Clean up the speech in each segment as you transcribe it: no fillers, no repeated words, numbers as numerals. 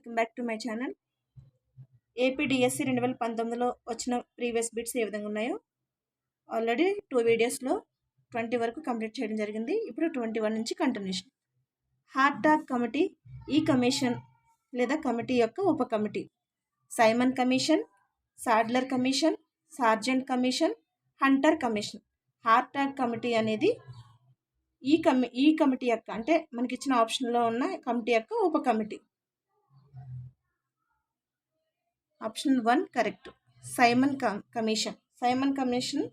Welcome back to my channel. APDSC 2019లో వచ్చిన previous bits ఏ విధంగా ఉన్నాయో ఆల్రెడీ 2 వీడియోస్లో 20 వరకు కంప్లీట్ చేయడం జరిగింది. ఇప్పుడు 21 నుంచి కంటిన్యూషన్. హార్టాగ్ కమిటీ ఈ కమిషన్ లేదా కమిటీ యొక్క ఉప committee. Simon commission, Sadler commission, Sargent commission, Hunter commission. Hartog committee అనేది ఈ కమిటీ యొక్క అంటే మనకి ఇచ్చిన ఆప్షన్లో ఉన్న కమిటీ యొక్క ఉప committee. Option 1 correct. Simon commission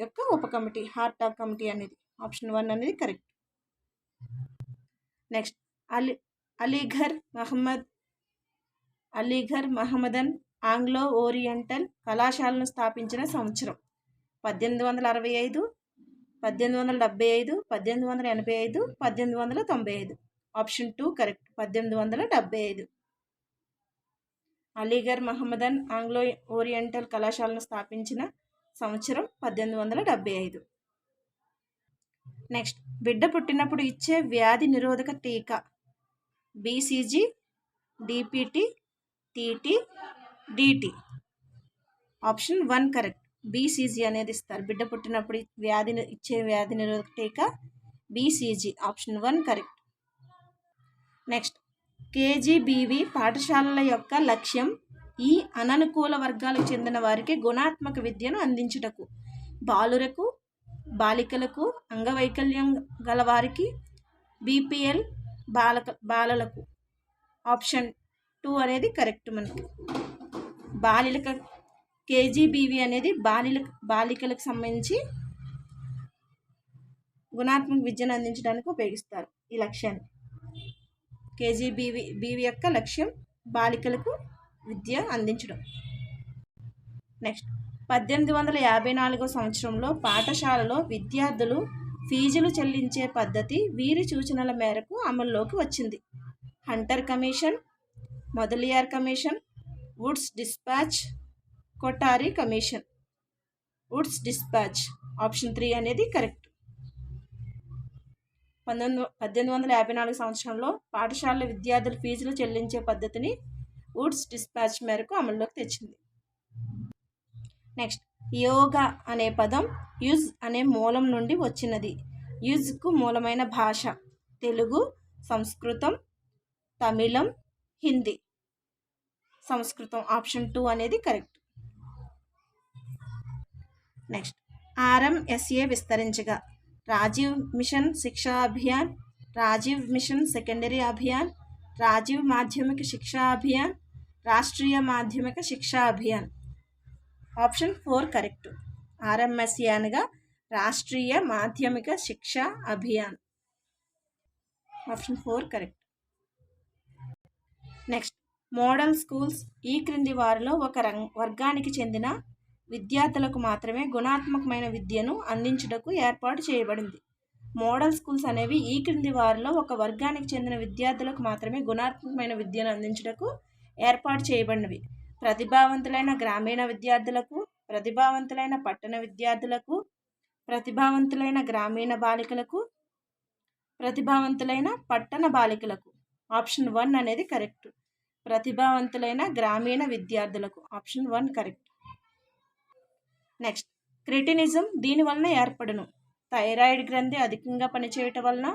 యొక్క ఉప కమిటీ హార్టాగ్ కమిటీ అనేది. ఆప్షన్ 1 అనేది correct. Next Aligarh Mohammedan Anglo oriental కళాశాలను స్థాపించిన సంవత్సరం 1865, 1875, 1885, 1895. Option 2 correct. 1875. Aligarh Mohammedan Anglo oriental కళాశాలను స్థాపించిన సంవత్సరం 1875. నెక్స్ట్ బిడ్డ పుట్టినప్పుడు ఇచ్చే వ్యాధి నిరోధక టీకా. BCG, DPT, TT, DT. Option 1 correct. BCG అనేది ఇస్తారు. బిడ్డ పుట్టినప్పుడు ఇచ్చే వ్యాధి నిరోధక టీకా BCG. Option 1 correct. Next KGBV పాఠశాలల యొక్క లక్ష్యం ఈ అననుకూల వర్గాలకు చెందిన వారికి గుణాత్మక విద్యను అందించుటకు. బాలురకు, బాలికలకు, అంగవైకల్యం గల వారికి, బీపీఎల్ బాలలకు. ఆప్షన్ 2 అనేది కరెక్ట్. మనకి కేజీబీవీ అనేది బాలికలకు సంబంధించి గుణాత్మక విద్యను అందించడానికి ఉపయోగిస్తారు ఈ లక్ష్యాన్ని. కేజీబీవీ యొక్క లక్ష్యం బాలికలకు విద్య అందించడం. నెక్స్ట్ 1854 సంవత్సరంలో పాఠశాలలో విద్యార్థులు ఫీజులు చెల్లించే పద్ధతి వీరి సూచనల మేరకు అమల్లోకి వచ్చింది. Hunter commission, Mudaliar commission, Woods dispatch, Kothari commission. Woods dispatch. Option 3 అనేది కరెక్ట్. 1854 సంవత్సరంలో పాఠశాల విద్యార్థులు ఫీజులు చెల్లించే పద్ధతిని వుడ్స్ డిస్పాచ్ మేరకు అమల్లోకి తెచ్చింది. నెక్స్ట్ యోగా అనే పదం యుజ్ అనే మూలం నుండి వచ్చినది. యుజ్కు మూలమైన భాష తెలుగు, సంస్కృతం, తమిళం, హిందీ. సంస్కృతం. ఆప్షన్ 2 అనేది కరెక్ట్. నెక్స్ట్ ఆర్ఎంఎస్ఏ విస్తరించగా. Rajiv mission Shiksha Abhiyan, Rajiv mission secondary Abhiyan, Rajiv Madhyamik Shiksha Abhiyan, Rashtriya మాధ్యమిక Shiksha Abhiyan. Option 4 correct. RMSA అనగా రాష్ట్రీయ మాధ్యమిక Shiksha Abhiyan. Option 4 correct. Next model schools ఈ క్రింది వారిలో ఒక వర్గానికి చెందిన విద్యార్థులకు మాత్రమే గుణాత్మకమైన విద్యను అందించుటకు ఏర్పాటు చేయబడింది. మోడల్ స్కూల్స్ అనేవి ఈ క్రింది వారిలో ఒక వర్గానికి చెందిన విద్యార్థులకు మాత్రమే గుణాత్మకమైన విద్యను అందించుటకు ఏర్పాటు చేయబడినవి. ప్రతిభావంతులైన గ్రామీణ విద్యార్థులకు, ప్రతిభావంతులైన పట్టణ విద్యార్థులకు, ప్రతిభావంతులైన గ్రామీణ బాలికలకు, ప్రతిభావంతులైన పట్టణ బాలికలకు. ఆప్షన్ 1 అనేది కరెక్ట్. ప్రతిభావంతులైన గ్రామీణ విద్యార్థులకు. Option 1 correct. నెక్స్ట్ క్రిటినిజం దీని వలన ఏర్పడును. థైరాయిడ్ గ్రంథి అధికంగా పనిచేయటం వలన,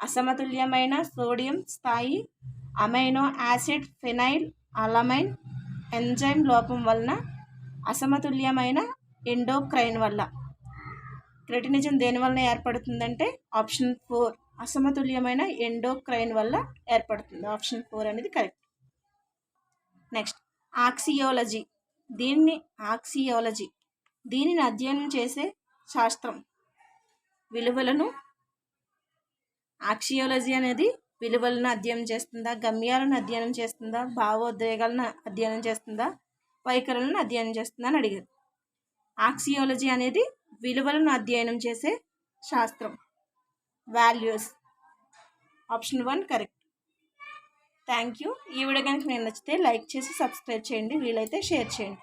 అసమతుల్యమైన సోడియం స్థాయి, అమైనో యాసిడ్ ఫెనైల్ అలమైన్ ఎంజైమ్ లోపం వలన, అసమతుల్యమైన ఎండోక్రైన్ వల్ల. క్రిటినిజం దేని వలన ఏర్పడుతుందంటే ఆప్షన్ 4 అసమతుల్యమైన ఎండోక్రైన్ వల్ల ఏర్పడుతుంది. ఆప్షన్ 4 అనేది కరెక్ట్. నెక్స్ట్ ఆక్సియాలజీ దీనిని అధ్యయనం చేసే శాస్త్రం. విలువలను. ఆక్సియాలజీ అనేది విలువలను అధ్యయనం చేస్తుందా, గమ్యాలను అధ్యయనం చేస్తుందా, భావోద్వేగాలను అధ్యయనం చేస్తుందా, వైఖరులను అధ్యయనం చేస్తుందా అని అడిగారు. ఆక్సియాలజీ అనేది విలువలను అధ్యయనం చేసే శాస్త్రం. Values. Option 1 correct. Thank you. ఈ వీడియో కనుక మీకు నచ్చితే లైక్ చేసి సబ్స్క్రైబ్ చేయండి. వీలైతే షేర్ చేయండి.